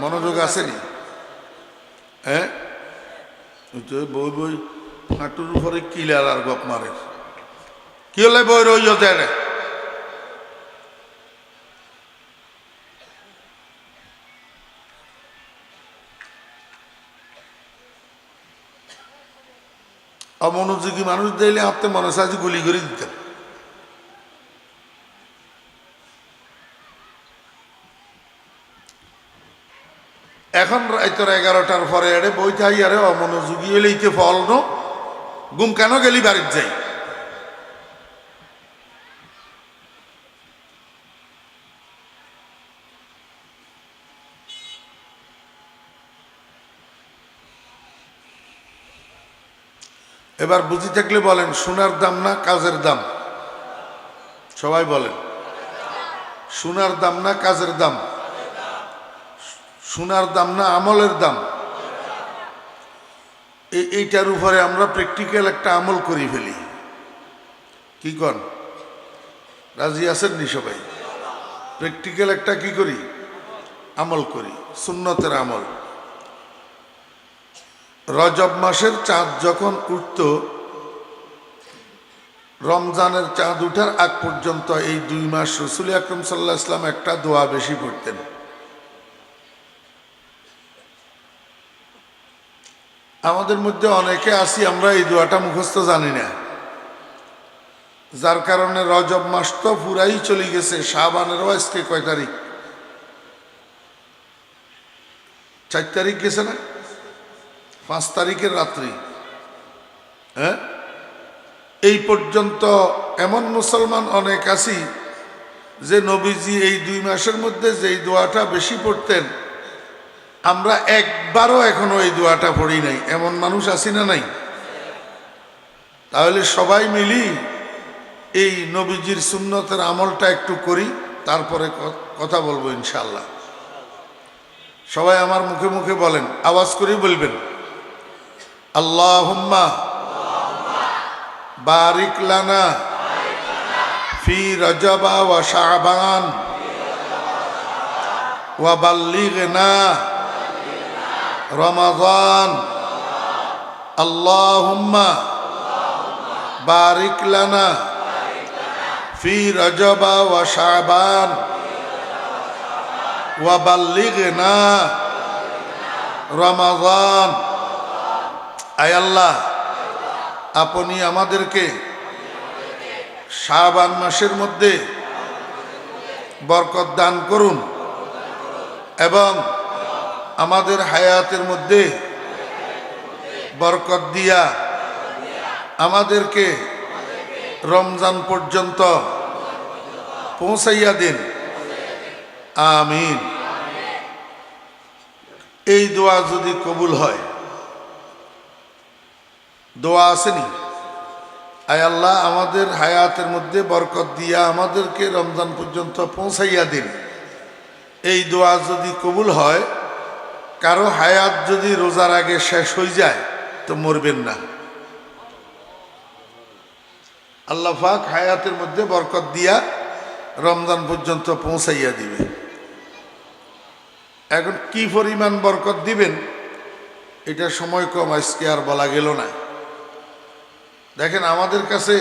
মনোযোগ আসেনি? হ্যাঁ, বই বই হাঁটুর উপরে কিলার আর গপ মারে। কি হলে বই রইল দেয়? অমনোযোগী মানুষ দিলে আপনি মনে সাজি গুলি করে দিতেন। এখন রাইতর 11টার পরে এড়ে বই থাই আরে অমনোযোগী হইলেইতে ফল নো গুম কেন গেলি বাড়ির যাই। এবার বুঝি থাকলে বলেন, সোনার দাম না কাজের দাম? সবাই বলেন, সোনার দাম না কাজের দাম? সোনার দাম না আমলের দাম? এইটার উপরে আমরা প্র্যাকটিক্যাল একটা আমল করি ফেলি। কি কন, রাজি আছেন নি সবাই? প্র্যাকটিক্যাল একটা কি করি, আমল করি, সুন্নতের আমল। রজব মাসের চাঁদ যখন উঠত, রমজানের চাঁদ উঠার আগ পর্যন্ত এই 2 মাস রাসূল আকরাম সাল্লাল্লাহু আলাইহি ওয়াসাল্লাম একটা দোয়া বেশি পড়তেন। আমাদের মধ্যে অনেকে আছি আমরা এই দোয়াটা মুখস্থ জানি না, যার কারণে রজব মাস তো পুরাই চলে গেছে। শাবানেরও আজকে কয় তারিখ? 4 তারিখ গেছে না? 5 তারিখের রাত্রি। হ্যাঁ, এই পর্যন্ত এমন মুসলমান অনেক আছি যে নবীজি এই 2 মাসের মধ্যে যেই দোয়াটা বেশি পড়তেন আমরা একবারও এখনো এই দোয়াটা পড়ি নাই, এমন মানুষ আছি না নাই? তাহলে সবাই মিলি এই নবীজির সুন্নতের আমলটা একটু করি, তারপরে কথা বলবো ইনশাআল্লাহ। সবাই আমার মুখে মুখে বলেন, আওয়াজ করে বলবেন, আল্লাহুম্মা বারিক লানা ফি রজব ওয়া শাবান ওয়া বাল্লিগনা রমাদান। আল্লাহুম্মা বারিক লানা ফি রজব ওয়া শাবান ওয়া বাল্লিগনা রমাদান। আয় আল্লাহ, আপনি আমাদেরকে শাবান মাসের মধ্যে বরকত দান করুন এবং আমাদের হায়াতের মধ্যে বরকত দিয়া আমাদেরকে রমজান পর্যন্ত পৌঁছাইয়া দিন, আমিন। এই দোয়া যদি কবুল হয়, দোয়া আসেনি, আয় আল্লাহ আমাদের হায়াতের মধ্যে বরকত দিয়া আমাদেরকে রমজান পর্যন্ত পৌঁছাইয়া দিন, এই দোয়া যদি কবুল হয়, কারো হায়াত যদি রোজার আগে শেষ হয়ে যায় তো মরবেন না, আল্লাহ পাক হায়াতের মধ্যে বরকত দিয়া রমজান পর্যন্ত পৌঁছাইয়া দিবে। এখন কি পরিমাণ বরকত দিবেন এটা সময় কম, আজকে আর বলা গেল না। দেখেন, আমাদের কাছে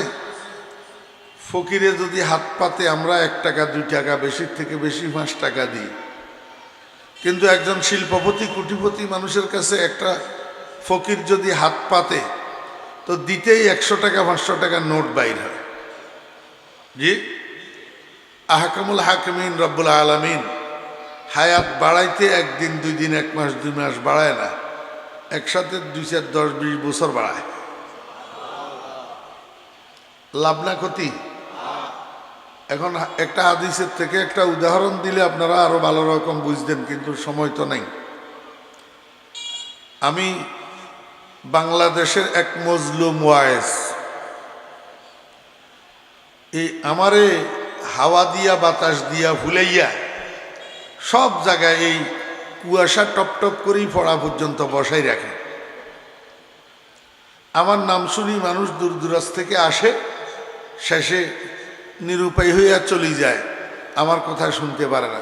ফকিরে যদি হাত পাতে আমরা 1 টাকা 2 টাকা, বেশির থেকে বেশি 5 টাকা দিই, কিন্তু একজন শিল্পপতি কোটিপতি মানুষের কাছে একটা ফকির যদি হাত পাতে তো দিতেই 100 টাকা 500 টাকার নোট বাইর হয়। জি, আহকামুল হাকিমিন রব্বুল আলামিন হায়াত বাড়াইতে 1 দিন 2 দিন 1 মাস 2 মাস বাড়ায় না, একসাথে 2 4 10 20 বছর বাড়ায়। লাভ না ক্ষতি? এখন একটা হাদিসের থেকে একটা উদাহরণ দিলে আপনারা আরো ভালো রকম বুঝতেন, কিন্তু সময় তো নাই। আমি বাংলাদেশের এক মজলুম ওয়াইজ, এই আমারে হাওয়া দিয়া বাতাস দিয়া ফুলাইয়া সব জায়গায় এই কুয়াশা টপটপ করেই পড়া পর্যন্ত বসাই রাখে। আমার নাম শুনি মানুষ দূর দূরাজ থেকে আসে, শেষে নিরুপায় হইয়া চলে যায়, আমার কথা শুনতে পারে না।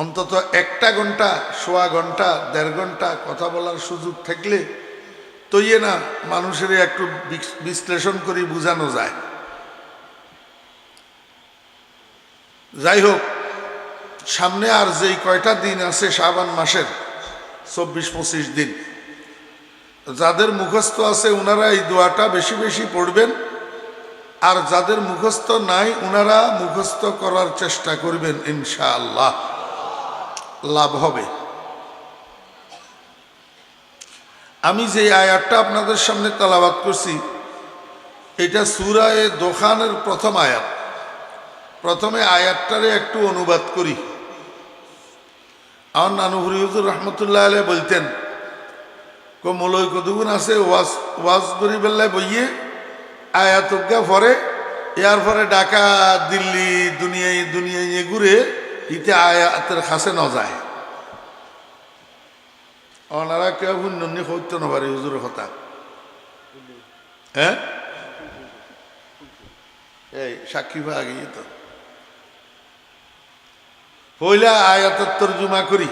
অন্তত একটা ঘন্টা, সোয়া ঘন্টা, 1.5 ঘন্টা কথা বলার সুযোগ থাকলে তৈয়ে না মানুষের একটু বিশ্লেষণ করে বোঝানো যায়। যাই হোক, সামনে আর যেই কয়টা দিন আছে শাবান মাসের 24-25 দিন, যাদের মুখস্থ আছে ওনারা এই দোয়াটা বেশি বেশি পড়বেন, আর যাদের মুখস্থ নাই ওনারা মুখস্থ করার চেষ্টা করবেন, ইনশাআল্লাহ লাভ হবে। আমি যে আয়াতটা আপনাদের সামনে তেলাওয়াত করছি এটা সূরা দোখানের প্রথম আয়াত। প্রথমে আয়াতটারে একটু অনুবাদ করি। আমার নানু হুজুর রহমতুল্লাহ আলাইহি বলতেন, মলয় কতগুণ আছে ওয়াজ করি বেলায় বইয়ে আয়াত পরে এর পরে ঢাকা, দিল্লি, দুনিয়ায় ঘুরে ইতে আয়াতের কাছে ন যায়। ওনারা কেউ হুন্নি হইতে না পারে হুজুরের কথা। হ্যাঁ, এই সাক্ষী পাওয়া গিয়ে তো পয়লা আয়াতের তর্জমা করি।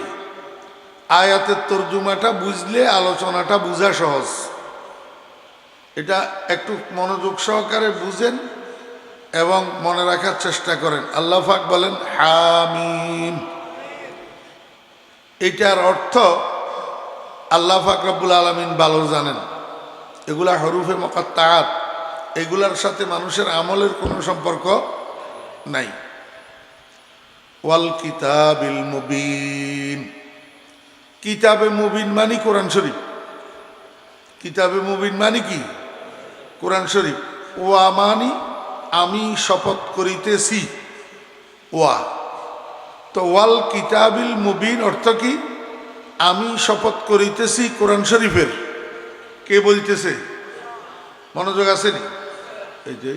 আয়াতের তর্জমাটা বুঝলে আলোচনাটা বুঝা সহজ। এটা একটু মনোযোগ সহকারে বুঝেন এবং মনে রাখার চেষ্টা করেন। আল্লাহ পাক বলেন হামিম। এটার অর্থ আল্লাহ পাক রব্বুল আলামিন ভালো জানেন। এগুলা হরুফে মুকাত্তাআত, এগুলার সাথে মানুষের আমলের কোনো সম্পর্ক নাই। ওয়াল কিতাবিল মুবিন। কিতাবে মুবিন মানে কোরআন শরীফ। কিতাবে মুবিন মানে কি? কোরআন শরীফ। ওয়া মানি আমি শপথ করিতেছি, ওয়া তো ওয়াল কিতাবিল মুবিন অর্থ কি? আমি শপথ করিতেছি কোরআন শরীফের। কে বলতেছে? মনোযোগ আসেনি? এই যে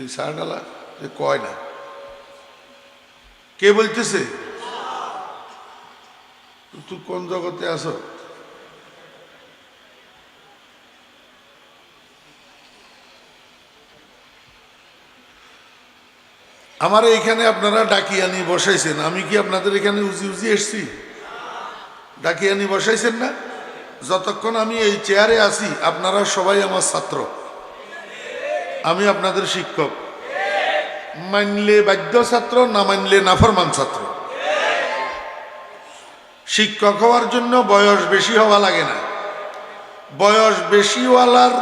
এই সারডালা কয় না, কে বলতেছে? তুই কোন জগতে আছো? আমার এইখানে আপনারা ডাকিয়ানি বসাইছেন, আমি কি আপনাদের এখানে উজি উজি এসছি? ডাকিয়ানি বসাইছেন না? যতক্ষণ আমি এই চেয়ারে আছি আপনারা সবাই আমার ছাত্র, আমি আপনাদের শিক্ষক। মানলে বাধ্য ছাত্র, না মানলে নাফরমান ছাত্র। শিক্ষক হওয়ার জন্য বয়স বেশি হওয়া লাগে না। বয়স বেশিওয়ালার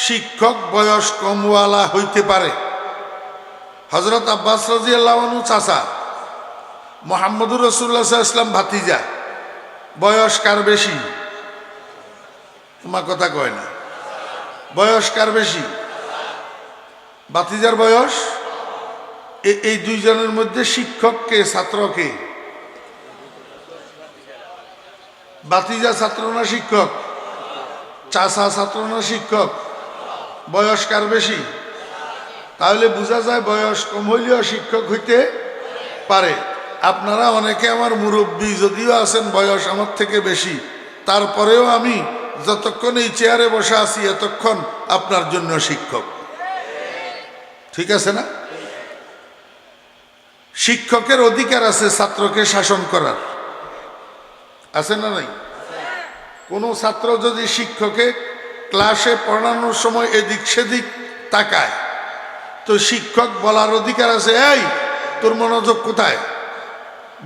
শিক্ষক বয়স কমওয়ালা হইতে পারে। হযরত আব্বাস রাদিয়াল্লাহু আনহু চাচা, মুহাম্মদুর রাসূলুল্লাহ সাল্লাল্লাহু আলাইহি ওয়াসাল্লাম ভাতিজা। বয়স কার বেশি? তোমার কথা কয় না। বয়স কার বেশি? ভাতিজার বয়স। এই দুইজনের মধ্যে শিক্ষক কে, ছাত্র কে? ভাতিজা ছাত্র না শিক্ষক? চাচা ছাত্র না শিক্ষক? বয়স কার বেশি? তাহলে বোঝা যায় বয়স কম হইলেও শিক্ষক হইতে পারে। আপনারা অনেকে আমার মুরব্বী যদিও আছেন, বয়স আমার থেকে বেশি, তারপরেও আমি যতক্ষণ এই চেয়ারে বসে আছি এতক্ষণ আপনার জন্য শিক্ষক। ঠিক আছে না? শিক্ষকের অধিকার আছে ছাত্রকে শাসন করার, আছে না নাই? কোনো ছাত্র যদি শিক্ষকে ক্লাসে পড়ানোর সময় এদিক সেদিক তাকায় তো শিক্ষক বলার অধিকার আছে, এই তোর মনোযোগ কোথায়,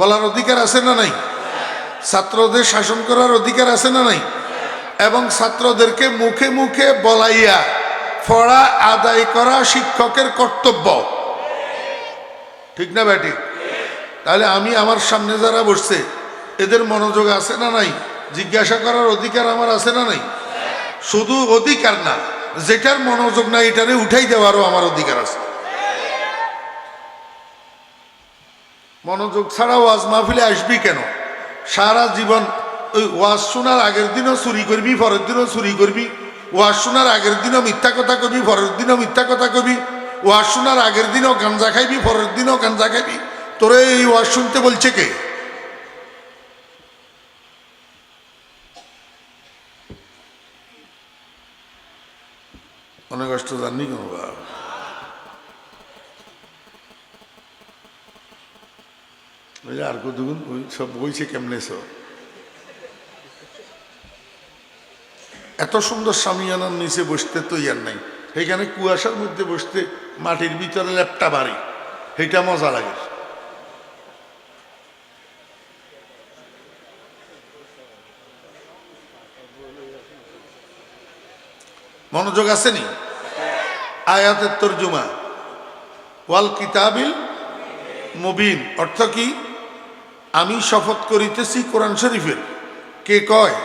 বলার অধিকার আছে না নাই? ছাত্রদের শাসন করার অধিকার আছে না নাই? এবং ছাত্রদেরকে মুখে মুখে বলাইয়া পড়া আদায় করা শিক্ষকের কর্তব্য। ঠিক না ব্যাটি? তাহলে আমি আমার সামনে যারা বসছে এদের মনোযোগ আছে না নাই জিজ্ঞাসা করার অধিকার আমার আছে না নাই? শুধু অধিকার না, যেটার মনোযোগ নাই এটারে উঠাই দেওয়ারও আমার অধিকার আছে। মনোযোগ ছাড়া ওয়াজ মাহফিলে আসবি কেন? সারা জীবন ওই ওয়াজ শোনার আগের দিনও চুরি করবি, পরের দিনও চুরি করবি। ওয়াজ শোনার আগের দিনও মিথ্যা কথা কবি, পরের দিনও মিথ্যা কথা কবি। ওয়াজ শোনার আগের দিনও গাঞ্জা খাইবি, পরের দিনও গাঞ্জা খাইবি। তোরে এই ওয়াজ শুনতে বলছে কে? অনেক কষ্ট জাননি কেন বুঝলে আর কতগুণ ওই সব বইছে কেমনে সব এত সুন্দর সামিয়ানার নিচে বসতে তো ইয়ার নাই সেইখানে কুয়াশার মধ্যে বসতে মাটির ভিতরে ল্যাপটা বাড়ি সেইটা মজা লাগে মনোযোগ আসেনি আয়াতের তর্জমা ওয়াল কিতাবিল মুবিন অর্থ কি আমি শপথ করিতেছি কোরআন শরীফের কে কয়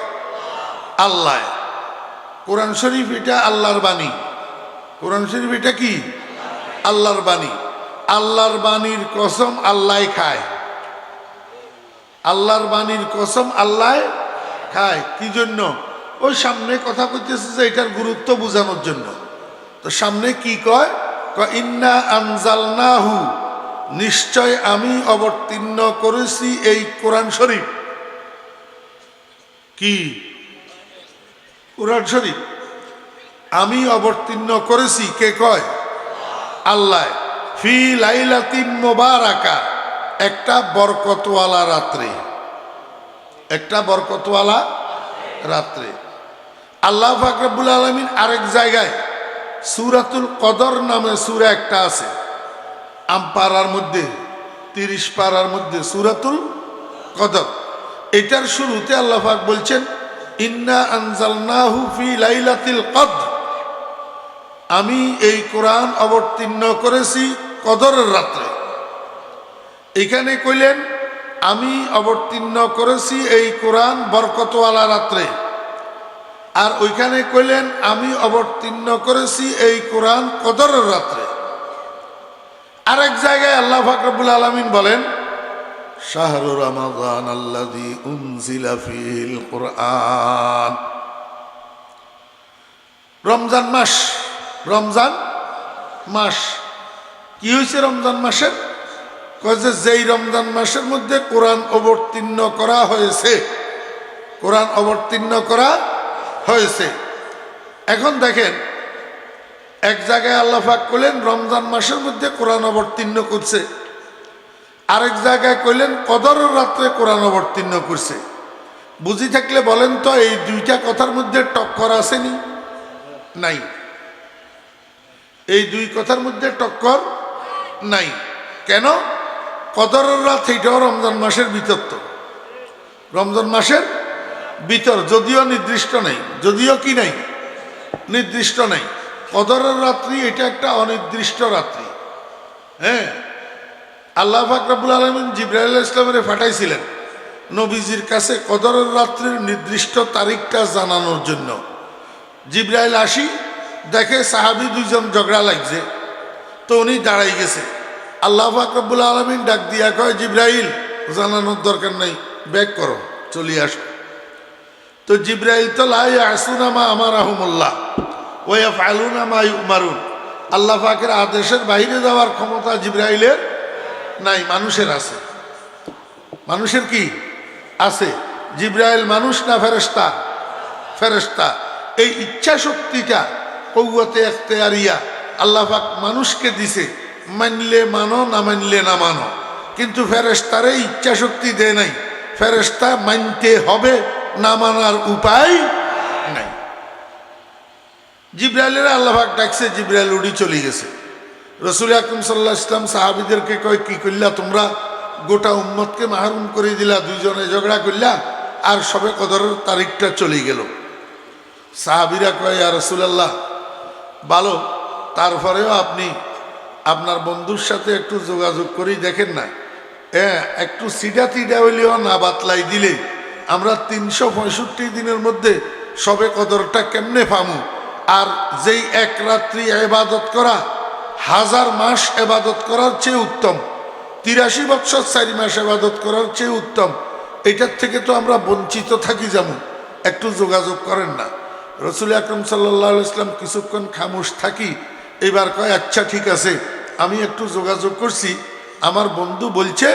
আল্লাহ কোরআন শরীফ এটা আল্লাহর বাণী কোরআন শরীফ এটা কি আল্লাহর বাণী আল্লাহর বাণীর কসম আল্লাহ খায় আল্লাহর বাণীর কসম আল্লাহ খায় কি জন্য ওই সামনে কথা কইতেছে যে এটার গুরুত্ব বোঝানোর জন্য তো সামনে কি কয় ইন্না আনজালনাহু নিশ্চয় আমি অবতীর্ণ করেছি এই কোরআন শরীফ কি কোরআন শরীফ আমি অবতীর্ণ করেছি কে কয় আল্লাহ ফি লাইলাতিন মুবারাকা একটা বরকতওয়ালা রাত্রে একটা বরকতওয়ালা রাত্রে আল্লাহ পাক রব্বুল আলামিন আরেক জায়গায় সূরাতুল কদর নামে সূরা একটা আছে আমপারার মধ্যে 30 পারার মধ্যে সূরাতুল কদর এটার শুরুতে আল্লাহ পাক বলছেন ইন্না আনজালনাহু ফি লাইলাতিল কদর আমি এই কোরআন অবতীর্ণ করেছি কদরের রাত্রে এখানে কইলেন আমি অবতীর্ণ করেছি এই কোরআন বরকতওয়ালা রাত্রে আর ওইখানে কইলেন আমি অবতীর্ণ করেছি এই কোরআন কদরের রাত্রে আরেক জায়গায় আল্লাহ পাক রব্বুল আলামিন বলেন শাহরু রমাদান আল্লাযী উনজিলা ফীহিল কুরআন রমজান মাস রমজান মাস কি হয়েছে রমজান মাসের কয়ে যেই রমজান মাসের মধ্যে কোরআন অবতীর্ণ করা হয়েছে কোরআন অবতীর্ণ করা হয়েছে এখন দেখেন এক জায়গায় আল্লাহ পাক কইলেন রমজান মাসের মধ্যে কোরআন অবতীর্ণ করছে আরেক জায়গায় কইলেন কদরের রাত্রে কোরআন অবতীর্ণ করছে বুঝি থাকলে বলেন তো এই দুইটা কথার মধ্যে টক্কর আসেনি নাই এই দুই কথার মধ্যে টক্কর নাই কেন কদরের রাত এইটাও রমজান মাসের ভিতর তো রমজান মাসের ভিতর যদিও নির্দিষ্ট নাই যদিও কি নাই নির্দিষ্ট নাই কদরের রাত্রি এটা একটা অনির্দিষ্ট রাত্রি হ্যাঁ আল্লাহ পাক রব্বুল আলামিন জিবরাইল আলাইহিস সালামের পাঠাইছিলেন নবীজির কাছে কদরের রাত্রির নির্দিষ্ট তারিখটা জানানোর জন্য জিবরাইল আসি দেখে সাহাবী দুইজন ঝগড়া লাগছে তো উনি দাঁড়াই গেছে আল্লাহ পাক রব্বুল আলামিন ডাক দিয়া কয় জিবরাইল জানানোর দরকার নাই ব্যাক করো চলে আসো তো জিবরাইল তো লা ইয়াসুনা মা আমারাহুমুল্লাহ ওয়া ইয়াফআলুনা মা ইউমারুন আল্লাহ পাকের আদেশের বাইরে যাওয়ার ক্ষমতা জিবরাইলের নাই মানুষের আছে মানুষের কি আছে জিবরাইল মানুষ না ফেরেশতা ফেরেশতা এই ইচ্ছা শক্তিটা কওয়াতে ইখতিয়ারিয়া আল্লাহ পাক মানুষকে দিছে মানলে মানো না মানলে না মানো কিন্তু ফেরেশতারে ইচ্ছা শক্তি দেয় নাই ফেরেশতা মানতে হবে না মানার উপায় নাই জিবরাইলের আল্লাহ পাক ডাকছে জিবরাইল উড়ি চলে গেছে রাসূল আকরাম সাল্লাল্লাহু আলাইহি ওয়াসাল্লাম সাহাবীদেরকে কয় কি কইলা তোমরা গোটা উম্মতকে মাহরুম করে দিলা দুইজনে ঝগড়া করলা আর সবে কদরের তারিখটা চলে গেল সাহাবীরা কয় ইয়া রাসূলুল্লাহ ভালো তারপরেও আপনি আপনার বন্ধুর সাথে একটু যোগাযোগ করেই দেখেন না হ্যাঁ একটু সিডা তিডা হইলেও না বাতলাই দিলে আমরা 365 দিনের মধ্যে সবে কদরটা কেমনে পামু আর যেই এক রাত্রি ইবাদত করা 1000 মাস ইবাদত করার চেয়ে উত্তম 83 বছর 4 মাস ইবাদত করার চেয়ে উত্তম এটার থেকে তো আমরা বঞ্চিত থাকি যেমন একটু যোগাযোগ করেন না রাসূল আকরাম সাল্লাল্লাহু আলাইহি ওয়াসাল্লাম কিছুক্ষণ খামোশ থাকি এবার কয় আচ্ছা ঠিক আছে আমি একটু যোগাযোগ করছি আমার বন্ধু বলছে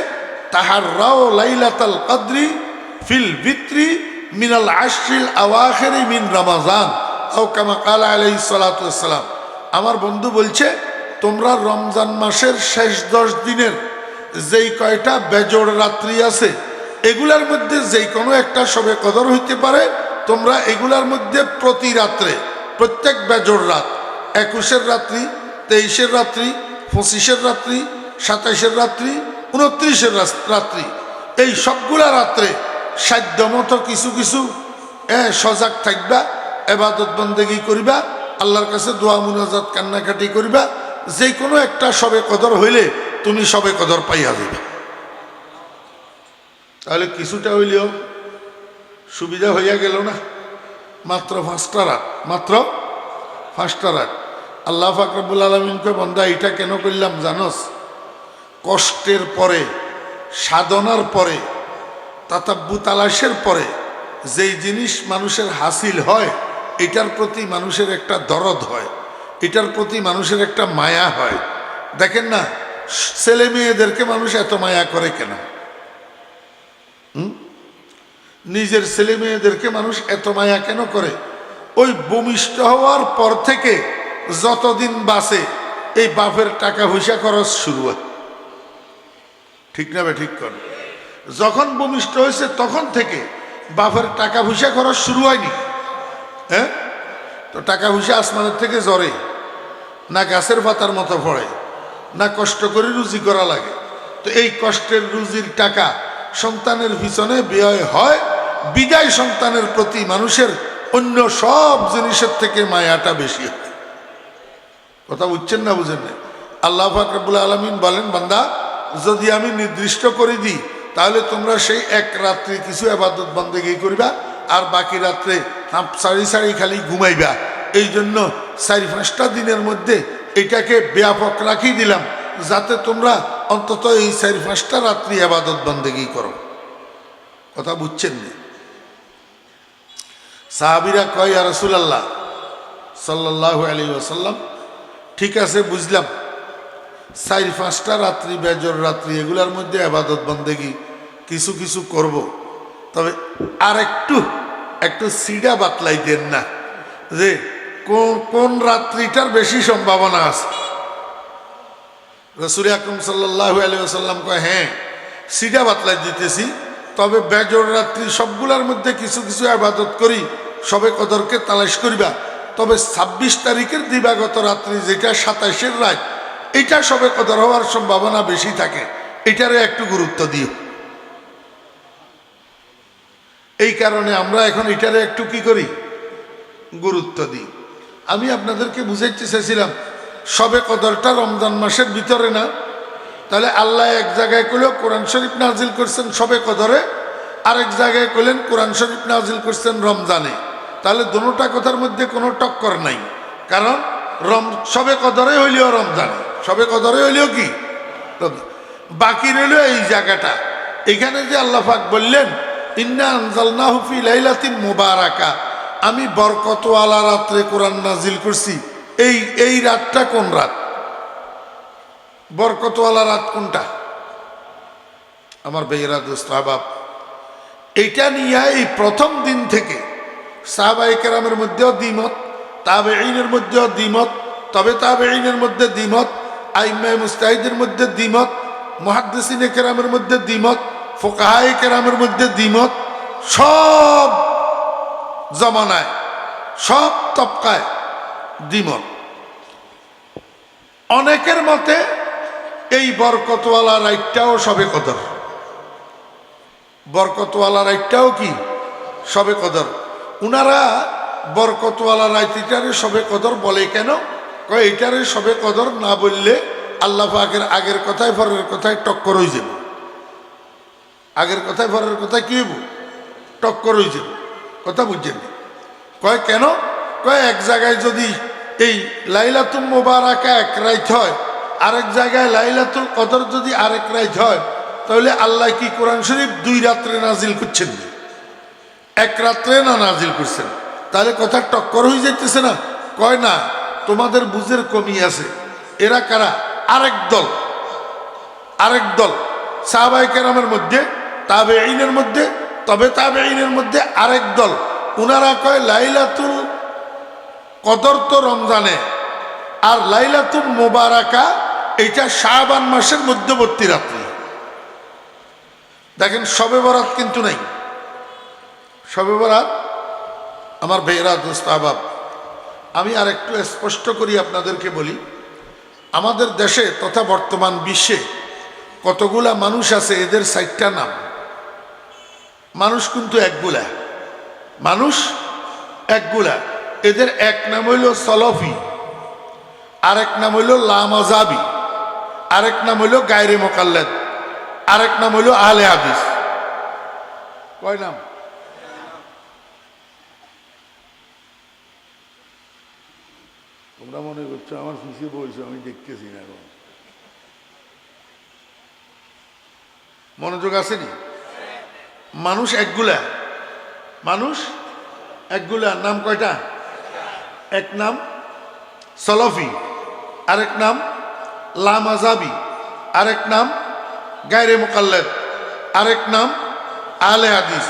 তাহাররাও লাইলাতাল কদরি ফিল বিত্রি মিনাল আশরিল আওয়াখিরি মিন রমাজান আও কামা ক্বালা আলাইহিস সালাতু ওয়াসসালাম আমার বন্ধু বলছে তোমরা রমজান মাসের শেষ 10 দিনের যেই কয়টা বেজোড় রাত্রি আছে এগুলার মধ্যে যেই কোনো একটা শবে কদর হইতে পারে। তোমরা এগুলার মধ্যে প্রতি রাত্রে, প্রত্যেক বেজোড় রাত, 21-এর রাত্রি, 23-এর রাত্রি, 25-এর রাত্রি, 27-এর রাত্রি, 29-এর রাত্রি, এই সবগুলা রাত্রে সাধ্যমতো কিছু কিছু সজাগ থাকবা, ইবাদত বন্দেগী করিবা, আল্লাহর কাছে দোয়া মুনাজাত কান্নাকাটি করিবা। যে কোনো একটা শবে কদর হইলে তুমি শবে কদর পাইয়া যাবে। তাহলে কিছুটা হইলেও সুবিধা হইয়া গেল না? মাত্র 5টা রাত, মাত্র 5টা রাত। আল্লাহ পাক রব্বুল আলামিনকে বান্দা এটা কেন করলাম জানোস? কষ্টের পরে, সাধনার পরে, তাতাব্বু তালাশের পরে যেই জিনিস মানুষের হাসিল হয় এটার প্রতি মানুষের একটা দরদ হয়, এটার প্রতি মানুষের একটা মায়া হয়। দেখেন না, ছেলে মেয়েদেরকে মানুষ এত মায়া করে কেন? নিজের ছেলে মেয়েদেরকে মানুষ এত মায়া কেন করে? ওই ভূমিষ্ঠ হওয়ার পর থেকে যতদিন বাঁচে এই বাপের টাকা পয়সা খরচ শুরু হয়। ঠিক না বে ঠিক কর? যখন ভূমিষ্ঠ হয়েছে তখন থেকে বাপের টাকা পয়সা খরচ শুরু হয়নি? হ্যাঁ, তো টাকা পয়সা আসমানের থেকে ঝরে না, গাছের পাতার মতো পড়ে না, কষ্ট করে রুজি করা লাগে? তো এই কষ্টের রুজির টাকা সন্তানের পিছনে ব্যয় হয়, বিদায় সন্তানের প্রতি মানুষের অন্য সব জিনিসের থেকে মায়াটা বেশি হয়। কথা বুঝছেন না বুঝেন না? আল্লাহ পাক রব্বুল আলামিন বলেন, বান্দা যদি আমি নির্দিষ্ট করে দিই তাহলে তোমরা সেই এক রাত্রি কিছু ইবাদত বন্দেগী করিবা আর বাকি রাত্রে সারি সারি খালি ঘুমাইবা। এই জন্য 4-5টা দিনের মধ্যে এটাকে ব্যাপক রাখি দিলাম যাতে তোমরা অন্তত এই 4-5টা রাত্রি ইবাদত বন্দেগী করো। কথা বুঝছেন না? সাহাবীরা কয়, ইয়া রাসূলুল্লাহ সাল্লাল্লাহু আলাইহি ওয়াসাল্লাম, ঠিক আছে বুঝলাম, 4-5টা রাত্রি, বেজর রাত্রি, এগুলার মধ্যে ইবাদত বন্দেগী কিছু কিছু করব, তবে আর একটু সিডা বাতলাই দেন না যে কোন রাত্রিটার বেশি সম্ভাবনা আছে। রাসূল আকরাম সাল্লাল্লাহু আলাইহি ওয়াসাল্লাম কয়, হ্যাঁ সিডা বাতলাই দিতেছি, তবে বেজর রাত্রি সবগুলার মধ্যে কিছু কিছু ইবাদত করি, সবে কদরকে তালাশ করিবা। তবে 26 তারিখের দিবাগত রাত্রি, যেটা 27-এর রাত, এটা সবে কদর হওয়ার সম্ভাবনা বেশি থাকে, এটারে একটু গুরুত্ব দিও। এই কারণে আমরা এখন এটারে একটু কি করি, গুরুত্ব দিই। আমি আপনাদেরকে বুঝাইতে চাইছিলাম সবে কদরটা রমজান মাসের ভিতরে না, তাহলে আল্লাহ এক জায়গায় কইলেও কোরআন শরীফ নাজিল করছেন সবে কদরে, আরেক জায়গায় কইলেন কোরআন শরীফ নাজিল করছেন রমজানে। তাহলে দুটোটা কথার মধ্যে কোনো টক্কর নাই, কারণ সবে কদরে হইলেও রমজানে, সবে কদরে হইলেও কি বাকি রইল এই জায়গাটা। এখানে যে আল্লাহ পাক বললেন, ইন্না আনজালনাহু ফি লাইলাতিন মুবারাকা, আমি বরকতওয়ালা রাত্রে কোরআন নাজিল করছি। এই রাতটা কোন রাত? বরকতওয়ালা রাত কোনটা? আমার ভাইয়েরা, দোস্ত আহবাব, এইটা নিয়ে এই প্রথম দিন থেকে সাহাবায়ে কেরামের মধ্যেও দ্বিমত, তাবেঈনের মধ্যেও দ্বিমত, তবে তাবেঈনের মধ্যে দ্বিমত, আইম্মায়ে মুজতাহিদের মধ্যে দ্বিমত, মুহাদ্দিসিনে কেরামের মধ্যে দ্বিমত, ফুকাহায়ে কেরামের মধ্যে দ্বিমত, সব জমানায়, সব তবকায় দ্বিমত। অনেকের মতে এই বরকতওয়ালা রাতটাও সবে কদর, বরকতওয়ালা রাতটাও কি সবে কদর। উনারা বরকতওয়ালা রাতটারে সবে কদর বলে কেন? কয় এইটারে সবে কদর না বললে আল্লাহ পাকের আগের কথায় পরের কথায় টক্কর হয়ে যাবে, আগের কথায় পরের কথায় কি হইব, টক্কর হয়ে যাবে। কথা বুঝছেন? কয় কেন? কয় এক জায়গায় যদি এই লাইলাতুল মুবারাকা এক রাত হয়, আরেক জায়গায় লাইলাতুল কদর যদি আরেক রাত হয়, তাহলে আল্লাহ কি কোরআন শরীফ 2 রাত্রে নাজিল করছেন, এক রাত্রে না নাজিল করছেন? তাহলে কথা টক্কর হয়ে যাইতেছে না? কয় না, তোমাদের বুঝের কমি আছে। এরা কারা? আরেক দল সাহাবায়ে কেরামের মধ্যে, তাবেঈনের মধ্যে, তবে তাবেঈনের মধ্যে আরেক দল। উনারা কয় লাইলাতুল কদর তো রমজানে, আর লাইলাতুল মুবারাকা এটা শাবান মাসের মধ্যবর্তী রাত্রি। দেখেন শবে বরাত কিন্তু নাই। শবে বরাত আমার ভাইয়েরা, দোস্ত, আহবাব, আমি আর একটু স্পষ্ট করি আপনাদেরকে বলি, আমাদের দেশে তথা বর্তমান বিশ্বে কতগুলা মানুষ আছে, এদের 4টা নাম। মানুষ কিন্তু একগুলা, মানুষ একগুলা। এদের এক নাম হইল সলফি, আরেক নাম হইল লামাজাবি, আরেক নাম হইল গায়রে মোকাল্লেদ, আরেক নাম হইল আহলে হাদিস। কয় নাম? তোমরা মনে করছো আমার পিছিয়ে বলছো, আমি দেখতেছি না। এখন মনোযোগ আসেনি? মানুষ একগুলা, মানুষ একগুলা। নাম কয়টা? এক নাম সলফি, আরেক নাম লামাজাবি, আরেক নাম গায়রে মুকাল্লাদ, আরেক নাম আহলে হাদিস।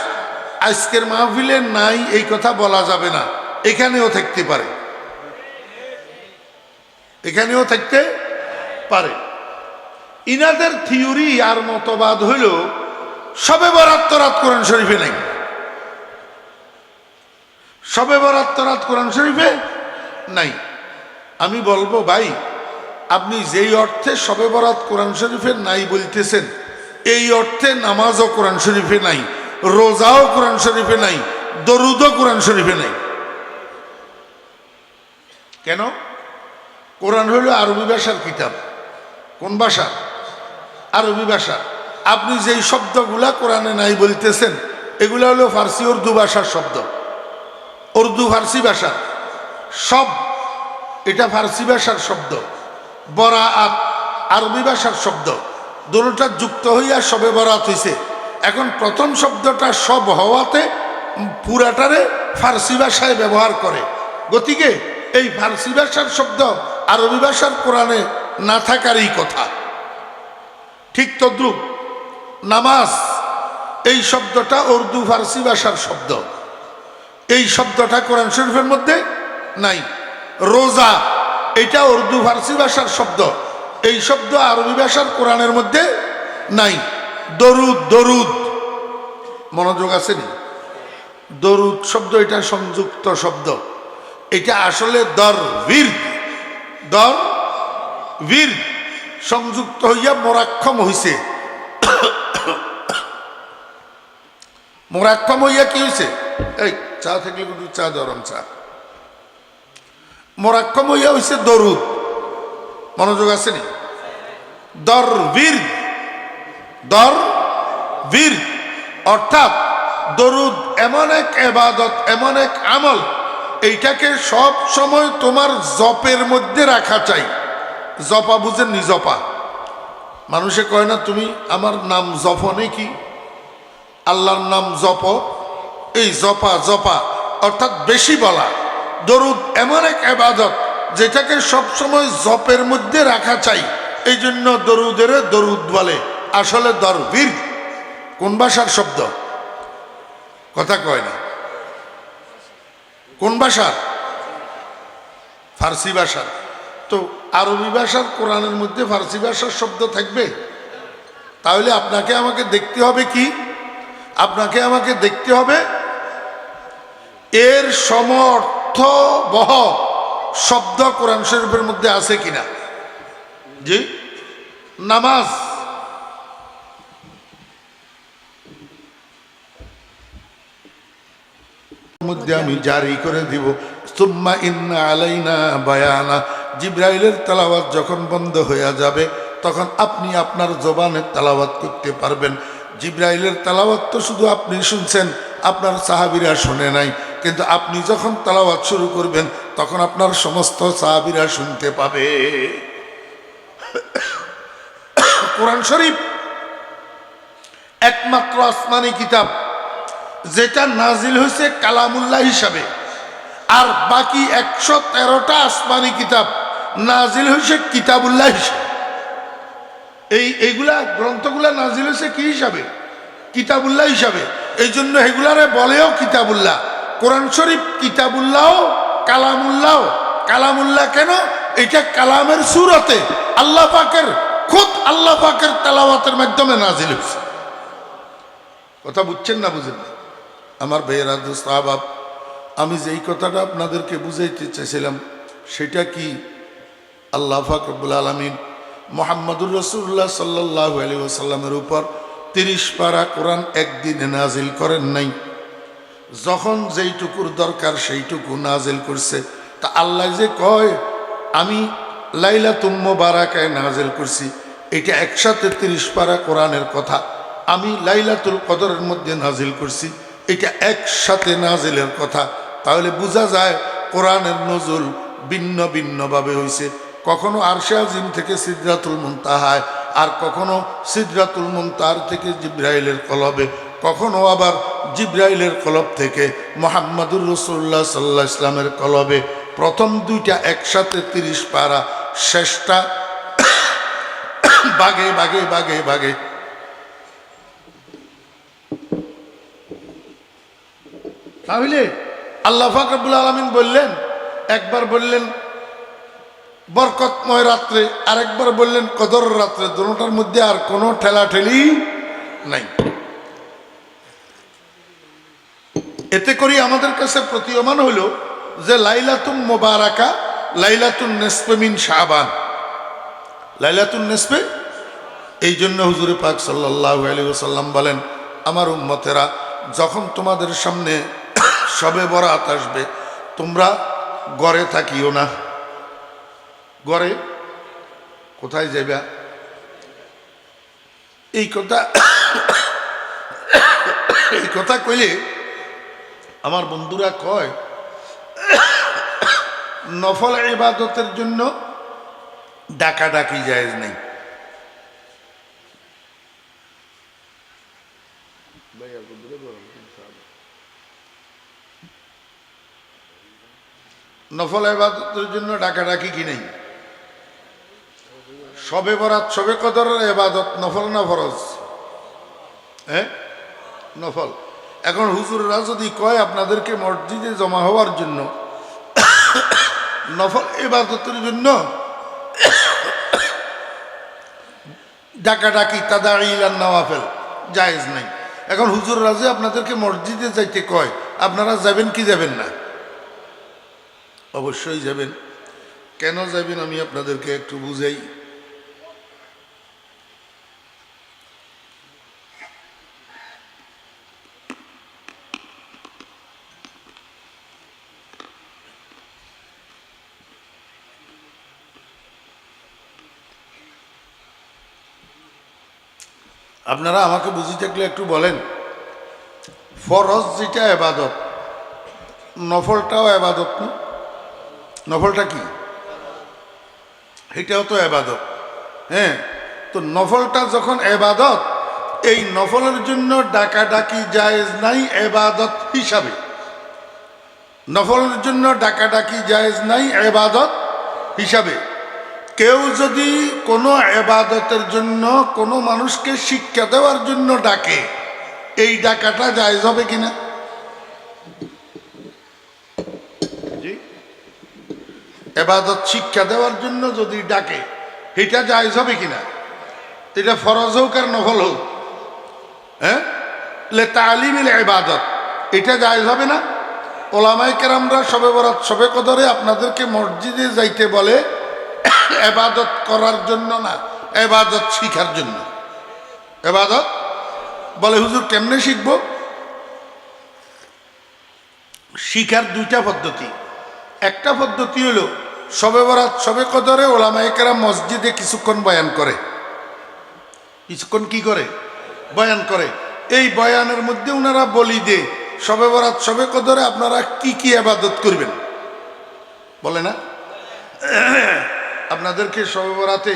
আজকের মাহফিলে নাই এই কথা বলা যাবে না, এখানেও থাকতে পারে, এখানেও থাকতে পারে। ইনাদের থিওরি আর মতবাদ হইল শবে বরাত তরাত কোরআন শরীফে নাই, শবে বরাত তরাত কোরআন শরীফে নাই। আমি বলবো ভাই, আপনি যেই অর্থে শবে বরাত কোরআন শরীফে নাই বলতেছেন, এই অর্থে নামাজও কোরআন শরীফে নাই, রোজাও কোরআন শরীফে নাই, দরুদও কোরআন শরীফে নাই। কেন? কোরআন হইল আরবি ভাষার কিতাব। কোন ভাষা? আরবি ভাষা। আপনি যেই শব্দগুলা কোরআনে নাই বলতেছেন, এগুলা হলো ফার্সি উর্দু ভাষার শব্দ, উর্দু ফার্সি ভাষা সব। এটা ফার্সি ভাষার শব্দ, বরাআত আরবি ভাষার শব্দ। দুটোটা যুক্ত হইয়া শবে বরাত হইছে। এখন প্রথম শব্দটা সব হওয়াতে পুরাটারে ফার্সি ভাষায় ব্যবহার করে। গতিকে এই ফার্সি ভাষার শব্দ আরবি ভাষার কোরআনে না থাকারই কথা। ঠিক তদ্রুপ নামাজ, এই শব্দটা উর্দু ফার্সি ভাষার শব্দ, এই শব্দটা কোরআন শরীফের মধ্যে নাই। রোজা, এটা উর্দু ফার্সি ভাষার শব্দ, এই শব্দ আরবি ভাষার কোরআনের মধ্যে নাই। দরুদ, দরুদ, মনোযোগ আসেনি? দরুদ শব্দ এটা সংযুক্ত শব্দ, এটা আসলে দরবীর, দরবীর সংযুক্ত হইয়া মোরাক্ষম হইছে। মোরাক্ষম হইয়া কি হইছে? এই চা থাকলে কিন্তু চা, গরম চা। মোরাক্ষম হইয়া হইছে দরুদ। মনোযোগ আসেনি? দরবীর, দরবীর অর্থাৎ দরুদ এমন এক ইবাদত, এমন এক আমল, এইটাকে সব সময় তোমার জপের মধ্যে রাখা চাই। জপা বুঝেননি? জপা মানুষে কয় না তুমি আমার নাম জপ নাকি, আল্লাহর নাম জপ, এই জপা, জপা অর্থাৎ বেশি বলা। দরুদ এমন এক ইবাদত যেটাকে সব সময় জপের মধ্যে রাখা চাই, এই জন্য দরুদের দরুদ বলে। আসলে দরবীর কোন ভাষার শব্দ? কথা কয় না। কোন ভাষার? ফার্সি ভাষার। তো আরবি ভাষার কোরআনের মধ্যে ফার্সি ভাষার শব্দ থাকবে? তাহলে আপনাকে আমাকে দেখতে হবে কি? আপনাকে আমাকে দেখতে হবে এর সমর্থবহ শব্দ কোরআন শরীফের মধ্যে আছে কিনা। জি, নামাজ, মধ্যে আমি জারি করে দিব সুম্মা ইন্না আলাইনা বায়ানা। জিবরাইলের তেলাওয়াত যখন বন্ধ হয়ে যাবে তখন আপনি আপনার জবানে তেলাওয়াত করতে পারবেন। জিবরাইলের তেলাওয়াত তো শুধু আপনি শুনছেন, আপনার সাহাবীরা শুনে নাই, কিন্তু আপনি যখন তেলাওয়াত শুরু করবেন তখন আপনার সমস্ত সাহাবীরা শুনতে পাবে। কোরআন শরীফ একমাত্র আসমানি কিতাব যেটা নাজিল হয়েছে কালামুল্লাহ হিসাবে, আর বাকি 113টা আসমানি কিতাব নাজিল হয়েছে কিতাবুল্লাহ হিসাবে। এইগুলা গ্রন্থগুলা নাজিল হয়েছে কি হিসাবে? কিতাবুল্লাহ হিসাবে। এই জন্য এগুলারে বলেও কিতাবুল্লাহ। কোরআন শরীফ কিতাবুল্লাহ, কালামুল্লাহ। কালামুল্লাহ কেন? এটা কালামের সুরতে আল্লাহ পাকের, খুদ আল্লাহ পাকের তেলাওয়াতের মাধ্যমে নাজিল হয়েছে। কথা বুঝছেন না বুঝেন না? আমার ভাইয়েরা দোস্ত আহবাব, আমি যেই কথাটা আপনাদেরকে বুঝাইতে চাইছিলাম সেটা কি, আল্লাহ পাক রব্বুল আলামিন মুহাম্মদুর রাসূলুল্লাহ সাল্লাল্লাহু আলাইহি ওয়াসাল্লামের উপর 30 পারা কোরআন একদিনে নাজিল করেন নাই। যখন যেইটুকুর দরকার সেইটুকু নাজিল করছে। তা আল্লাহ যে কয় আমি লাইলাতুল মুবারাকায় নাজিল করছি, এটা একসাথে 30 পারা কোরআনের কথা। আমি লাইলাতুল কদরের মধ্যে নাজিল করছি, এটা একসাথে নাজিলের কথা। তাহলে বোঝা যায় কোরআনের নজুল ভিন্ন ভিন্নভাবে হয়েছে। কখনো আরশে আজিম থেকে সিদরাতুল মুনতাহায়, আর কখনো সিদরাতুল মুনতাহার থেকে জিবরাইলের কলবে, কখনো আবার জিবরাইলের কলব থেকে মুহাম্মদুর রাসূলুল্লাহ সাল্লাল্লাহু আলাইহি ওয়াসাল্লামের কলবে। প্রথম দুইটা একসাথে 30 পারা, শেষটা বাগে বাগে বাগে বাগে। তাহলে আল্লাহ পাক রব্বুল আলামিন বললেন, একবার বললেন বরকতময় রাত্রে, আরেকবার বললেন কদর রাত্রে। দুটোটার মধ্যে আর কোনো ঠেলাঠেলি নাই। এতে করে আমাদের কাছে প্রতীয়মান হলো যে লাইলাতুল মুবারাকা লাইলাতুন নিসফে মিন শাবান, লাইলাতুন নিসফে। এই জন্য হুজুর পাক সাল্লাল্লাহু আলাইহি ওয়াসাল্লাম বলেন, আমার উম্মতেরা, যখন তোমাদের সামনে শবে বরাত আসবে, তোমরা ঘরে থাকিও না। ঘরে কোথায় যাইবা? এই কথা কইলে আমার বন্ধুরা কয় নফল ইবাদতের জন্য ডাকাডাকি জায়েজ নেই। নফল ইবাদতের জন্য ডাকাডাকি কি নেই? শবে বরাত শবে কদরের ইবাদত নফল না ফরজ? হ্যাঁ, নফল। এখন হুজুররা যদি কয় আপনাদেরকে মসজিদে জমা হওয়ার জন্য নফল ইবাদতের জন্য ডাকাডাকি তাদাইলান নওয়াফিল জায়েজ নাই। এখন হুজুররা যে আপনাদেরকে মসজিদে যাইতে কয়, আপনারা যাবেন কি যাবেন না? অবশ্যই যাবেন। কেন যাবেন আমি আপনাদেরকে একটু বুঝাই। আপনারা আমাকে বুঝি থাকলে একটু বলেন, ফরজ যেটা ইবাদত, নফলটাও ইবাদত না? নফলটা কি? এটাও তো ইবাদত। হ্যাঁ, তো নফলটা যখন ইবাদত, এই নফলের জন্য ডাকাডাকি জায়েজ নাই ইবাদত হিসাবে। নফলের জন্য ডাকাডাকি জায়েজ নাই ইবাদত হিসাবে। কেউ যদি কোনো ইবাদতের জন্য কোনো মানুষকে শিক্ষা দেওয়ার জন্য ডাকে, এই ডাকাটা জায়েজ হবে কিনা? জি, ইবাদত শিক্ষা দেওয়ার জন্য যদি ডাকে, এটা জায়েজ হবে কিনা? এটা ফরজ হোক আর নফল হোক, হ্যাঁ, লে তালিমিল ইবাদত, এটা জায়েজ হবে না? ওলামায়ে কেরামরা শবে বরাত শবে কদরে আপনাদেরকে মসজিদে যাইতে বলে ইবাদত করার জন্য না, ইবাদত শিখার জন্য। ইবাদত বলে হুজুর কেমনে শিখব? শিখার দুইটা পদ্ধতি। একটা পদ্ধতি হলো শবে বরাত শবে কদরে ওলামায়ে কেরাম মসজিদে কিছুক্ষণ বয়ান করে। কিছুক্ষণ কি করে? বয়ান করে। এই বয়ানের মধ্যে ওনারা বলি দেয় শবে বরাত শবে কদরে আপনারা কি কি ইবাদত করবেন, বলে না? আপনাদেরকে শবে বরাতে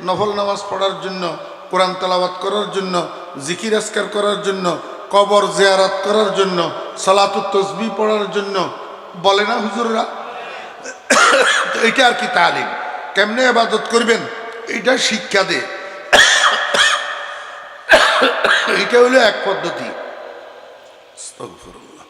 নফল নামাজ পড়ার জন্য, কোরআন তেলাওয়াত করার জন্য, জিকির আজকার করার জন্য, কবর জিয়ারত করার জন্য, সালাতুত তাসবিহ পড়ার জন্য বলে না হুজুররা? এটা আর কি তালিম, কেমনে ইবাদত করবেন এটা শিক্ষা দেয়। এটা হলো এক পদ্ধতি। আস্তাগফিরুল্লাহ।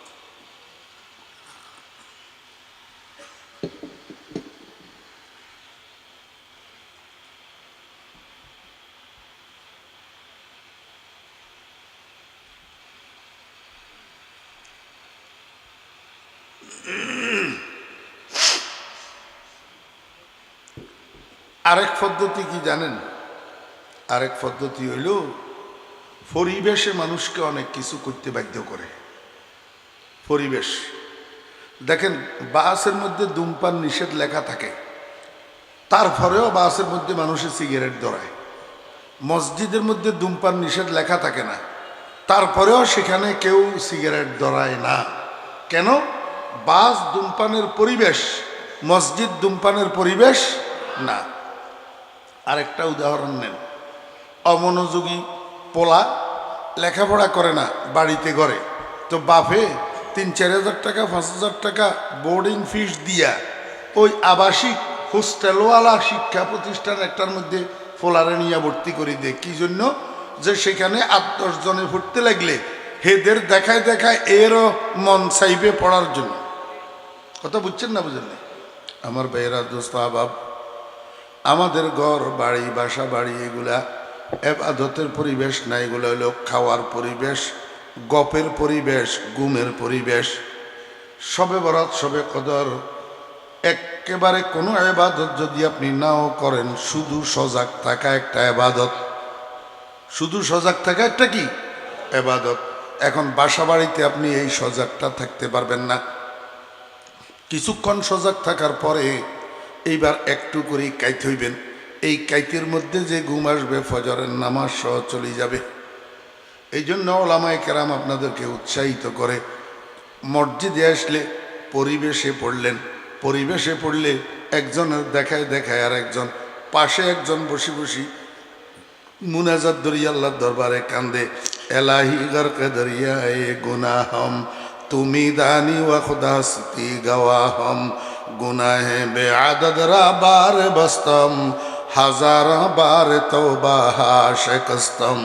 আরেক পদ্ধতি কি জানেন? আরেক পদ্ধতি হইল পরিবেশে মানুষকে অনেক কিছু করতে বাধ্য করে। পরিবেশ দেখেন, বাসের মধ্যে ধূমপান নিষেধ লেখা থাকে, তারপরেও বাসের মধ্যে মানুষের সিগারেট ধরায়। মসজিদের মধ্যে ধূমপান নিষেধ লেখা থাকে না, তারপরেও সেখানে কেউ সিগারেট ধরায় না। কেন? বাস ধূমপানের পরিবেশ, মসজিদ ধূমপানের পরিবেশ না। আরেকটা উদাহরণ নেন, অমনোযোগী পোলা লেখাপড়া করে না, বাড়িতে ঘরে, তো বাপে 3-4 হাজার টাকা 5,000 টাকা বোর্ডিং ফিস দিয়া ওই আবাসিক হোস্টেলওয়ালা শিক্ষা প্রতিষ্ঠান একটার মধ্যে ফোলারে নিয়ে ভর্তি করে দেয়। কি জন্য? যে সেখানে 8-10 জনে পড়তে লাগলে হেদের দেখায় দেখায় এরও মন চাইবে পড়ার জন্য। কথা বুঝছেন না বুঝেন না? আমার ভাইয়েরা, দোস্ত আহবাব, আমাদের ঘর বাড়ি, বাসা বাড়ি, এগুলা ইবাদতের পরিবেশ না, এগুলো হলো খাওয়ার পরিবেশ, গপের পরিবেশ, গুমের পরিবেশ। শবে বরাত, শবে কদর, একেবারে কোনো ইবাদত যদি আপনি নাও করেন, শুধু সজাগ থাকা একটা ইবাদত। শুধু সজাগ থাকা একটা কি ইবাদত। এখন বাসা বাড়িতে আপনি এই সজাগটা থাকতে পারবেন না। কিছুক্ষণ সজাগ থাকার পরে এইবার একটু করে কাইত হইবেন। এই কাইতের মধ্যে যে ঘুম আসবে, ফজরের নামাজ সহ চলে যাবে। এই জন্য ওলামায়ে কেরাম আপনাদেরকে উৎসাহিত করে, মসজিদে আসলে পরিবেশে পড়লেন। পরিবেশে পড়লে একজনের দেখায় দেখায় আর একজন, পাশে একজন বসি বসি মুনাজাত দরিয়া আল্লাহর দরবারে কান্দে, এলাহি গরকে দরিয়ায়ে গুনাহম তুমি দানি ওয়া খুদাস্তি গওয়াহম, গুনাহে বেআদদ রা বার বস্তম, হাজার বার তওবা শিকস্তম।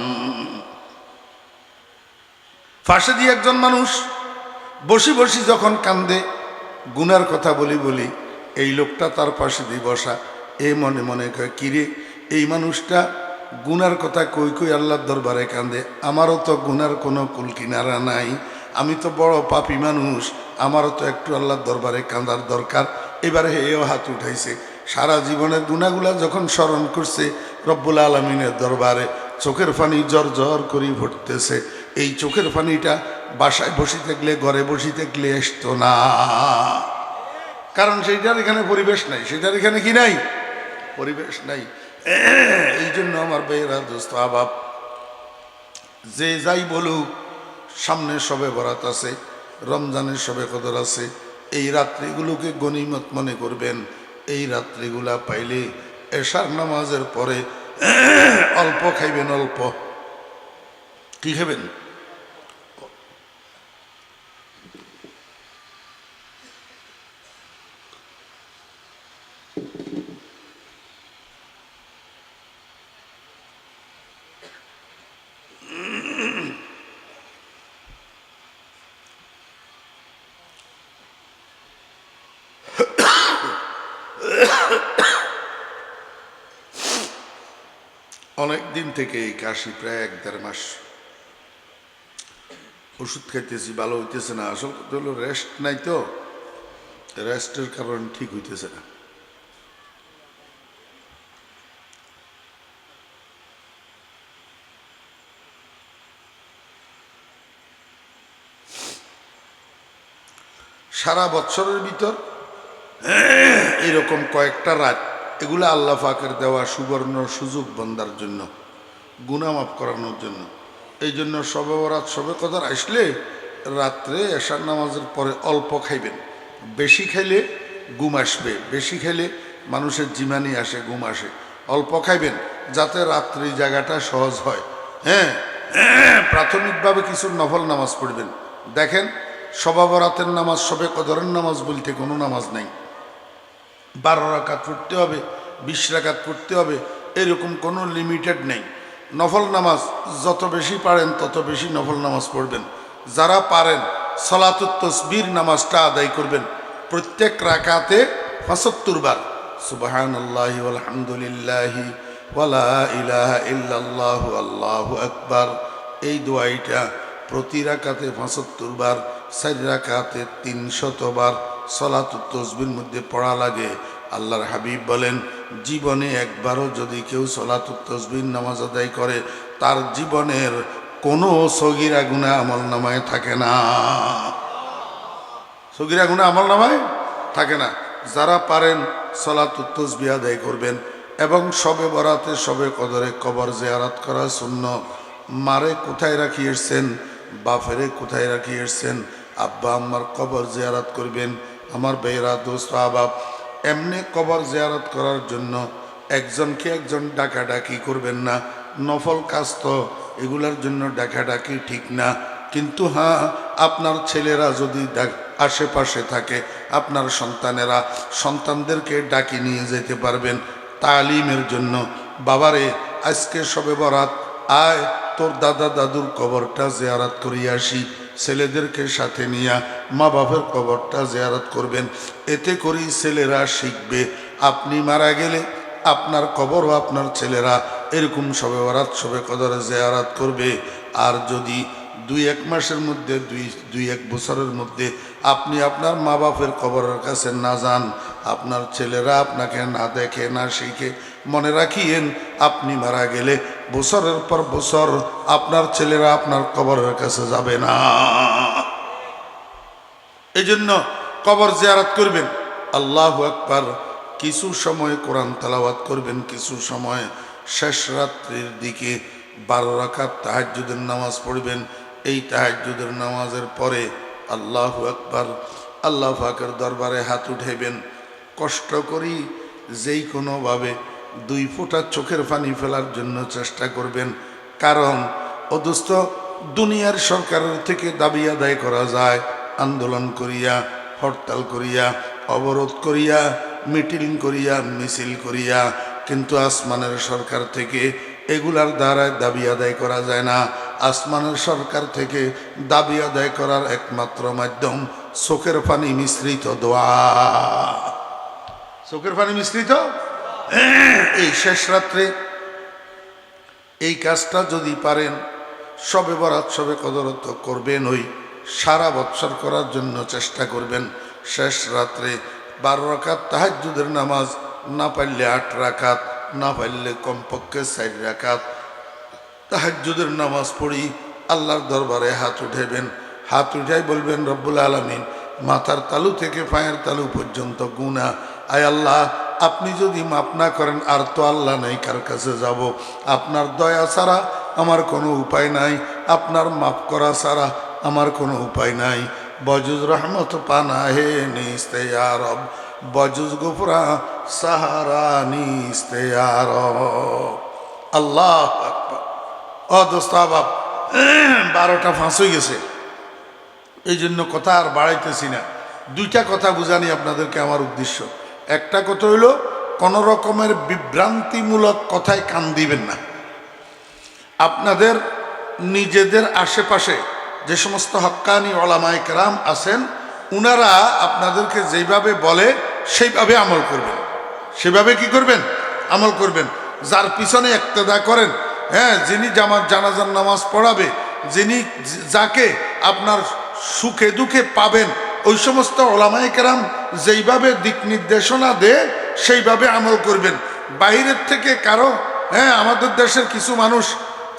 পাশে দিয়ে একজন মানুষ বসি বসি যখন কান্দে, গুনার কথা বলি বলি, এই লোকটা তার পাশে দিয়ে বসা, এ মনে মনে কয়, কিরে এই মানুষটা গুনার কথা কই কই আল্লাহর দরবারে কান্দে, আমারও তো গুনার কোনো কুল কিনারা নাই, আমি তো বড় পাপী মানুষ, আমারও তো একটু আল্লাহর দরবারে কান্দার দরকার। এবারে এও হাত উঠাইছে, সারা জীবনের গুনাহগুলা যখন স্মরণ করছে রব্বুল আলামিনের দরবারে, চোখের পানি জর জর করি ভরতেছে। এই চোখের পানিটা বাসায় বসে থাকলে, ঘরে বসে থাকলে আসতো না, কারণ সেইটার এখানে পরিবেশ নাই, সেটার এখানে কি নাই, পরিবেশ নাই। এই জন্য আমার ভাইয়েরা, দোস্ত আহবাব, যে যাই বলুক, সামনে শবে বরাত আছে, রমজানের শবে কদর আছে, এই রাত্রিগুলোকে গনিমত মনে করবেন। এই রাত্রিগুলা পাইলে এশার নামাজের পরে অল্প খাইবেন। অল্প কি খাবেন? অনেক দিন থেকে এই কাশি, প্রায় 1-1.5 মাস ওষুধ খাইতেছি, ভালো হইতেছে না। আসল কথা হলো রেস্ট নাই, তো রেস্টের কারণে ঠিক হইতেছে না। সারা বছরের ভিতর এরকম কয়েকটা রাত, এগুলো আল্লাহ পাকের দেওয়া সুবর্ণ সুযোগ বন্দার জন্য, গুনাহ মাফ করানোর জন্য। এই জন্য শবে বরাত, শবে কদর আসলে রাত্রে এশার নামাজের পরে অল্প খাইবেন। বেশি খাইলে ঘুম আসবে, বেশি খাইলে মানুষের জিমানি আসে, ঘুম আসে। অল্প খাইবেন যাতে রাত্রি জায়গাটা সহজ হয়। হ্যাঁ, প্রাথমিকভাবে কিছু নফল নামাজ পড়বেন। দেখেন, শবে বরাতের নামাজ, শবে কদরের নামাজ বলতে কোনো নামাজ নেই। 12 রাকাত পড়তে হবে, 20 রাকাত পড়তে হবে, এরকম কোনো লিমিটেড নেই। নফল নামাজ যত বেশি পারেন তত বেশি নফল নামাজ পড়বেন। যারা পারেন সলাতুত তাসবির নামাজটা আদায় করবেন, প্রত্যেক রাকাতে 75 বার সুবহানাল্লাহি ওয়াল হামদুলিল্লাহি ওয়ালা ইলাহা ইল্লাল্লাহু আল্লাহু আকবার, এই দোয়াইটা প্রতি রাকাতে 75 বার, 4 রাকাতে 300 বার সলাতুত তসবির মধ্যে পড়া লাগে। আল্লাহর হাবিব বলেন, জীবনে একবারও যদি কেউ সলাতুত তসবির নামাজ আদায় করে, তার জীবনের কোনো সগীরা গুনাহ আমল নামায় থাকে না। সগীরা গুনাহ আমল নামায় থাকে না। যারা পারেন সলাতুত তসবিহ আদায় করবেন এবং শবে বরাতে শবে কদরে কবর জিয়ারত করা সুন্নাত। মারে কোথায় রাখিয়েছেন, বাপেরে কোথায় রাখিয়েছেন, আব্বা আম্মার কবর জিয়ারত করবেন। আমার বেরা দোস্ত আবাব, এমনি কবর জিয়ারত করার জন্য একজনকে একজন ডাকাডাকি করবেন না। নফল কাজ তো এগুলার জন্য ডাকাডাকি ঠিক না। কিন্তু হ্যাঁ, আপনার ছেলেরা যদি আশেপাশে থাকে, আপনার সন্তানেরা, সন্তানদেরকে ডাকি নিয়ে যেতে পারবেন তালিমের জন্য। বাবারে, আজকে শবে বরাত, আয় তোর দাদা দাদুর কবরটা জিয়ারত করিয়া আসি। ছেলেদেরকে সাথে নিয়া মা বাপের কবরটা জিয়ারত করবেন। এতে করেই ছেলেরা শিখবে। আপনি মারা গেলে আপনার কবরও আপনার ছেলেরা এরকম শবে বরাত শবে কদরে জিয়ারত করবে। আর যদি 2-1 মাসের মধ্যে, 2-1 বছরের মধ্যে আপনি আপনার মা বাপের কবরের কাছে না যান, আপনার ছেলেরা আপনাকে না দেখে না শিখে, মনে রাখিয়েন আপনি মারা গেলে বছরের পর বছর আপনার ছেলেরা আপনার কবরের কাছে যাবে না। এই জন্য কবর জিয়ারত করবেন। আল্লাহু আকবার। কিছু সময় কোরআন তেলাওয়াত করবেন, কিছু সময় শেষ রাত্রির দিকে 12 রাকাত তাহাজ্জুদের নামাজ পড়বেন। এই তাহাজ্জুদের নামাজের পরে আল্লাহু আকবার, আল্লাহ পাকের দরবারে হাত উঠাইবেন। কষ্ট করি যেই কোনোভাবে 2 ফোঁটা চোখের পানি ফেলার জন্য চেষ্টা করবেন। কারণ অদুস্থ দুনিয়ার সরকারের থেকে দাবি আদায় করা যায় আন্দোলন করিয়া, হরতাল করিয়া, অবরোধ করিয়া, মিটিং করিয়া, মিছিল করিয়া, কিন্তু আসমানের সরকার থেকে এগুলার দ্বারা দাবি আদায় করা যায় না। আসমানের সরকার থেকে দাবি আদায় করার একমাত্র মাধ্যম চোখের পানি মিশ্রিত দোয়া। চোখের পানি মিশ্রিত এই শেষ রাত্রে এই কাজটা যদি পারেন, শবে বরাত শবে কদর তো করবেন, ওই সারা বৎসর করার জন্য চেষ্টা করবেন। শেষ রাত্রে 12 রাকাত তাহাজ্জুদের নামাজ, না পারলে 8 রাকাত, না পারলে কমপক্ষে 4 রাকাত তাহাজ্জুদের নামাজ পড়ি আল্লাহর দরবারে হাত উঠাইবেন। হাত উঠাই বলবেন, রব্বুল আলামিন, মাথার তালু থেকে পায়ের তালু পর্যন্ত গুনাহ, আয় আল্লাহ আপনি যদি মাফ না করেন আর তো আল্লাহ নাই, কার কাছে যাব? আপনার দয়া ছাড়া আমার কোনো উপায় নাই, আপনার মাফ করা ছাড়া আমার কোনো উপায় নাই। বজুজ রহমত পানা হে নিস্তে ইয়া রব, বজুজ গুফরা সাহারা নিস্তে ইয়া রব। আল্লাহ আকবার। ও দোস্ত আবাব, 12টা 5 হয়ে গেছে, এই জন্য কথা আর বাড়াইতেছি না। 2টা কথা বুঝানি আপনাদেরকে আমার উদ্দেশ্য। একটা কথা হইল, কোন রকমের বিভ্রান্তিমূলক কথায় কান দিবেন না। আপনাদের নিজেদের আশেপাশে যে সমস্ত হক্কানি ওলামায়ে কেরাম আছেন, উনারা আপনাদেরকে যেভাবে বলে সেইভাবে আমল করবেন। সেভাবে কি করবেন? আমল করবেন। যার পিছনে ইক্তেদা করেন, হ্যাঁ, যিনি জানাজার নামাজ পড়াবে, যিনি যাকে আপনার সুখে দুঃখে পাবেন, ওই সমস্ত ওলামায়ে কেরাম যেইভাবে দিক নির্দেশনা দেয় সেইভাবে আমল করবেন। বাইরের থেকে কারো, হ্যাঁ, আমাদের দেশের কিছু মানুষ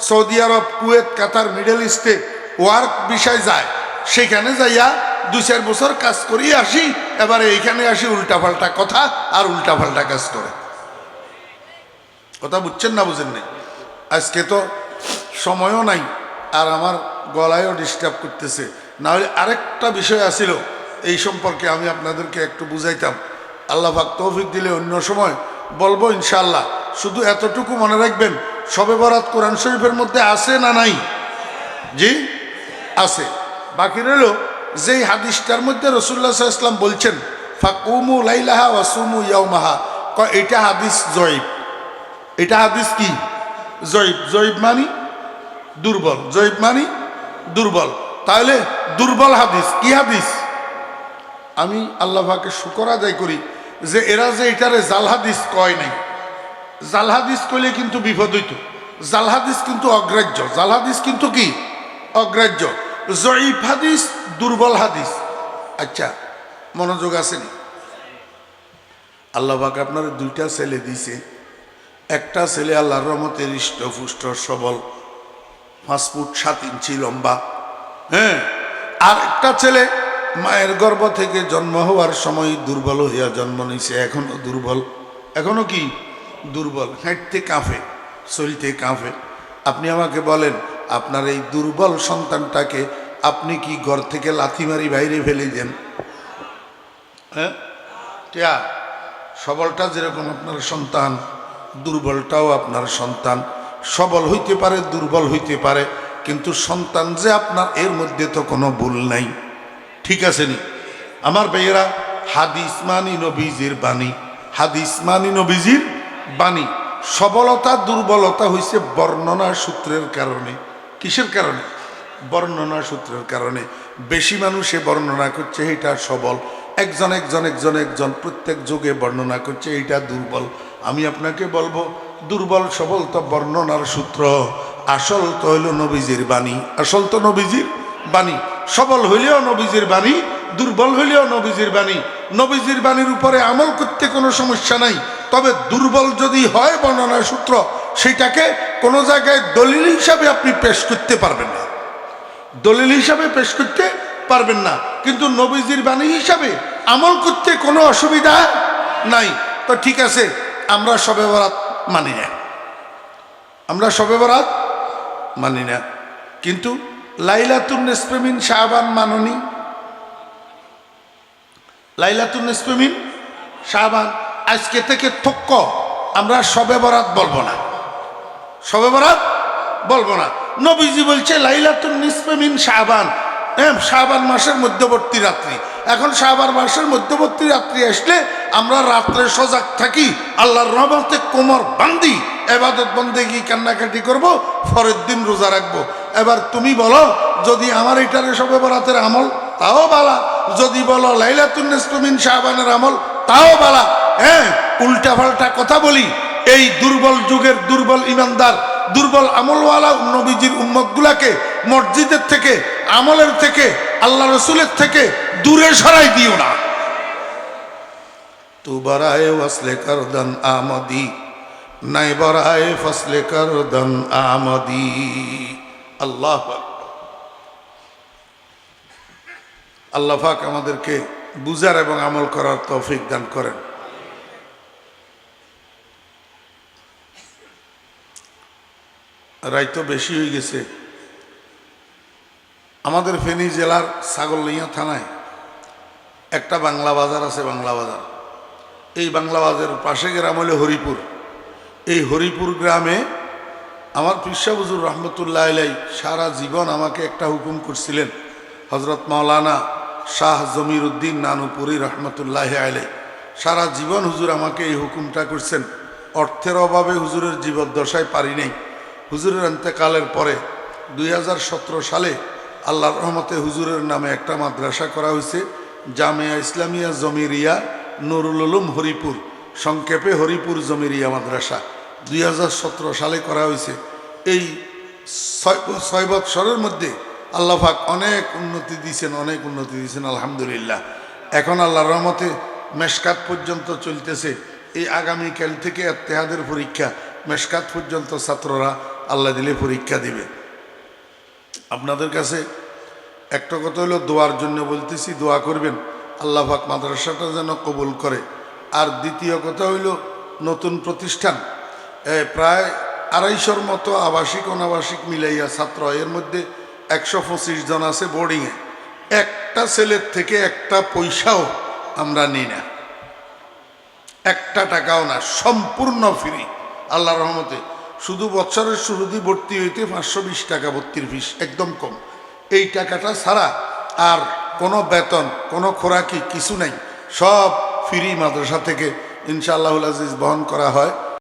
সৌদি আরব, কুয়েত, কাতার, মিডল ইস্টে ওয়ার্ক বিষয় যায়, সেখানে যাইয়া 2-4 বছর কাজ করিয়ে আসি, এবারে এইখানে আসি উল্টাপাল্টা কথা আর উল্টাপাল্টা কাজ করে। কথা বুঝছেন না বুঝেন নাই? আজকে তো সময়ও নাই আর আমার গলায়ও ডিস্টার্ব করতেছে। না হলে আরেকটা বিষয় আছিল, এই সম্পর্কে আমি আপনাদেরকে একটু বুঝাইতাম। আল্লাহ পাক তৌফিক দিলে অন্য সময় বলবো ইনশাআল্লাহ। শুধু এতটুকু মনে রাখবেন, শবে বরাত কোরআন শরীফের মধ্যে আছে না নাই? জি আছে। বাকি রইল যেই হাদিসটার মধ্যে রাসূলুল্লাহ সাল্লাল্লাহু আলাইহি ওয়াসাল্লাম বলছেন ফাকুমু লাইলাহা ওয়াসুমু ইয়াওমাহা, এটা হাদিস জয়ীফ। এটা হাদিস কি? জয়ীফ। জয়ীফ মানি দুর্বল, জয়ীফ মানি দুর্বল। তাহলে দুর্বল হাদিস কি হাদিস? আমি আল্লাহ পাকের শুকর আদায় করি যে এরা যে এটারে জাল হাদিস কয় নাই। জাল হাদিস কইলে কিন্তু বিপদ হইত। জাল হাদিস কিন্তু অগ্রাহ্য। জাল হাদিস কিন্তু কি? অগ্রাহ্য। জয়ীফ হাদিস, দুর্বল হাদিস। আচ্ছা, মনোযোগ আসেনি? আল্লাহ পাক আপনার দুইটা ছেলে দিছে। একটা ছেলে আল্লাহর রহমতে হৃষ্টপুষ্ট সবল, 5 ফুট 7 ইঞ্চি লম্বা, হ্যাঁ। আর একটা ছেলে মায়ের গর্ভ থেকে জন্ম হওয়ার সময় দুর্বল হইয়া জন্ম নিছে, এখনো দুর্বল। এখনো কি দুর্বল, হাঁটতে কাঁপে, চলতে কাঁপে। আপনি আমাকে বলেন, আপনার এই দুর্বল সন্তানটাকে আপনি কি ঘর থেকে লাথি মারি বাইরে ফেলে দেন? হ্যাঁ, সবলটা যেরকম আপনার সন্তান, দুর্বলটাও আপনার সন্তান। সবল হইতে পারে, দুর্বল হইতে পারে, কিন্তু সন্তান যে আপনার, এর মধ্যে তো কোনো ভুল নাই। ঠিক আছে নি আমার ভাইয়েরা? হাদিস মানি নবীজির বাণী, হাদিস মানি নবীজির বাণী। সবলতা দুর্বলতা হইছে বর্ণনা সূত্রের কারণে। কিসের কারণে? বর্ণনা সূত্রের কারণে। বেশি মানুষে বর্ণনা করছে এটা সবল, একজন একজন একজন একজন প্রত্যেক যুগে বর্ণনা করছে এইটা দুর্বল। আমি আপনাকে বলবো, দুর্বল সবল তো বর্ণনার সূত্র, আসল তো হইল নবীজির বাণী। আসল তো নবীজির বাণী। সবল হইলেও নবীজির বাণী, দুর্বল হইলেও নবীজির বাণী। নবীজির বাণীর উপরে আমল করতে কোনো সমস্যা নাই, তবে দুর্বল যদি হয় বর্ণনার সূত্র, সেটাকে কোনো জায়গায় দলিল হিসাবে আপনি পেশ করতে পারবেন না, দলিল হিসাবে পেশ করতে পারবেন না। কিন্তু নবীজির বাণী হিসাবে আমল করতে কোনো অসুবিধা নাই। তো ঠিক আছে, আমরা শবে বরাত মানি না, আমরা শবে বরাত মানি না, কিন্তু লাইলাতুন নিসফে মিন শাবান মাননি? লাইলাতুন নিসফে মিন শাবান, আজকে থেকে থক্ক আমরা শবে বরাত বলবো না, শবে বরাত বলবো না। নবীজি বলছে লাইলাতুন নিসফে মিন শাবান, শাবান মাসের মধ্যবর্তী রাত্রি। এখন শাবান মাসের মধ্যবর্তী রাত্রি আসলে আমরা রাত্রে সজাগ থাকি, আল্লাহর রহমতে কোমর বান্ধি এবাদত বন্দেগি কান্নাকাটি করব, পরের দিন রোজা রাখবো। এবার তুমি বলো, যদি আমার এটারে শবে বরাতের আমল, তাও বালা। যদি বলো লাইলাতুন নিসফে মিন শাবানের আমল, তাও বালা। হ্যাঁ, উল্টা পাল্টা কথা বলি। এই দুর্বল যুগের দুর্বল ইমানদার, দুর্বল আমলওয়ালা নবীজির উম্মতগুলাকে মসজিদের থেকে, আমলের থেকে, আল্লাহ রসুলের থেকে দূরে সরাই দিও না। তু বরায়ে ওয়াসলে করদান আমদি, নাই বরায়ে ফসলে করদান আমদি। আল্লাহ আল্লাহ পাক আমাদেরকে বুঝার এবং আমল করার তৌফিক দান করেন। রাইতো বেশি হয়ে গেছে। আমাদের ফেনী জেলার ছাগলনাইয়া থানায় একটা বাংলা বাজার আছে, বাংলা বাজার। এই বাংলা বাজারের পাশে গ্রাম হলো হরিপুর। এই হরিপুর গ্রামে আমার পিসা হুজুর রহমতুল্লাহ আলাই সারা জীবন আমাকে একটা হুকুম করছিলেন। হজরত মাওলানা শাহ জমির উদ্দিন নানুপুরি রহমতুল্লাহ আলাই সারা জীবন হুজুর আমাকে এই হুকুমটা করছেন। অর্থের অভাবে হুজুরের জীবদ্দশায় পারি নাই। হুজুরের ইন্তেকালের পরে 2017 সালে আল্লাহর রহমতে হুজুরের নামে একটা মাদ্রাসা করা হয়েছে, জামিয়া ইসলামিয়া জমিরিয়া নুরুল উলুম হরিপুর, সংক্ষেপে হরিপুর জমিরিয়া মাদ্রাসা। 2017 সালে করা হয়েছে। এই 6 বৎসরের মধ্যে আল্লাহ পাক অনেক উন্নতি দিয়েছেন, অনেক উন্নতি দিয়েছেন আলহামদুলিল্লাহ। এখন আল্লাহর রহমতে মেশকাত পর্যন্ত চলতেছে। এই আগামীকাল থেকে ইত্তেহাদের পরীক্ষা, মেশকাত পর্যন্ত ছাত্ররা আল্লাহ দিলে পরীক্ষা দিবে। আপনাদের কাছে একটা কথা হলো, দোয়ার জন্য বলতেছি, দোয়া করবেন আল্লাহ পাক মাদ্রাসাটা যেন কবুল করে। আর দ্বিতীয় কথা হইল, নতুন প্রতিষ্ঠান, প্রায় 250 মতো আবাসিক অনাবাসিক মিলাইয়া ছাত্র, এর মধ্যে 125 জন আছে বোর্ডিংয়ে। একটা ছেলের থেকে একটা পয়সাও আমরা নিই না, একটা টাকাও না, সম্পূর্ণ ফ্রি আল্লাহর রহমতে। শুধু বছরের শুরুতে ভর্তি হইতে 520 টাকা ভর্তির ফিস, একদম কম। এই টাকাটা ছাড়া আর কোনো বেতন, কোনো খোরাকি কিছু নাই, সব ফ্রি মাদ্রাসা থেকে ইনশাআল্লাহুল আজিজ বহন করা হয়।